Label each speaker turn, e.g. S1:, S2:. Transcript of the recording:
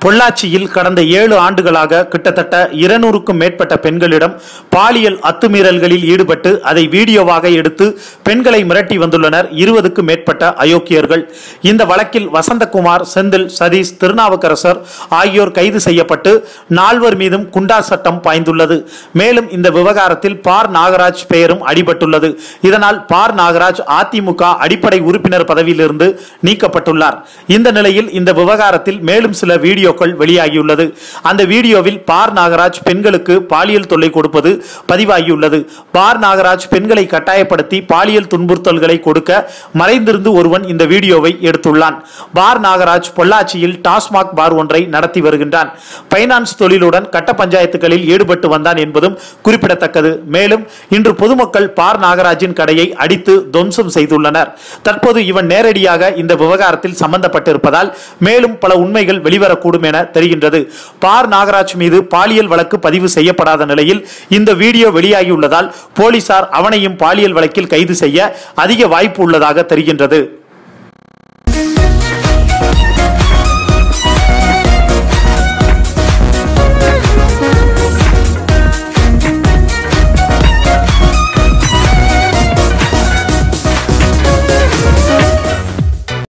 S1: பொள்ளாச்சியில் கடந்த 7 ஆண்டுகளாக கிட்டத்தட்ட 200க்கும் மேற்பட்ட பெண்களிடம் பாலியல் அத்துமீறல்களில் ஈடுபட்டு அதை வீடியோவாக எடுத்து பெண்களை மிரட்டி வந்துள்ளனர் 20க்கும் மேற்பட்ட அயோக்கியர்கள். இந்த வழக்கில் வசந்தகுமார், செந்தில், சதீஷ், திருநாவுக்கரசர் ஆகியோர் கைது செய்யப்பட்டு 4 மீதும் குண்டர் சட்டம் பாய்ந்துள்ளது. மேலும் இந்த விவகாரத்தில் பார் நாகராஜ் பெயரும் அடிபட்டுள்ளது. இதனால் பார் நாகராஜ் அதிமுக அடிப்படை உறுப்பினர் பதவியிலிருந்து நீக்கப்பட்டுள்ளார். இந்த நிலையில் இந்த விவகாரத்தில் மேலும் சில வீடியோக்கள் வெளியாகியுள்ளது. அந்த வீடியோவில் பார் நாகராஜ் பெண்களுக்கு பாலியல் தொல்லை கொடுப்பது பதிவாகியுள்ளது. பார் நாகராஜ் பெண்களை கட்டாயப்படுத்தி பாலியல் துன்புறுத்தல்களை கொடுக்க மறைந்திருந்து ஒருவன் இந்த வீடியோவை எடுத்துள்ளான். பார் நாகராஜ் பொள்ளாச்சியில் டாஸ்மாக் பார் ஒன்றை நடத்தி வருகின்றான். பைனான்ஸ் தொழிலுடன் கட்ட பஞ்சாயத்துகளில் ஈடுபட்டு வந்தான் என்பதும் குறிப்பிடத்தக்கது. மேலும் இன்று பொதுமக்கள் பார் நாகராஜின் கடையை அடித்து துவம்சம் செய்துள்ளனர். தற்போது இவன் நேரடியாக இந்த விவகாரத்தில் சம்பந்தப்பட்டிருப்பதால் மேலும் பல உண்மைகள் வெளிவரக்கூடும் என தெரிகின்றது. பார் நாகராஜ் மீது பாலியல் வழக்கு பதிவு செய்யப்படாத நிலையில் இந்த வீடியோ வெளியாகியுள்ளதால் போலீசார் அவனையும் பாலியல் வழக்கில் கைது செய்ய அதிக வாய்ப்பு உள்ளதாக தெரிகின்றது.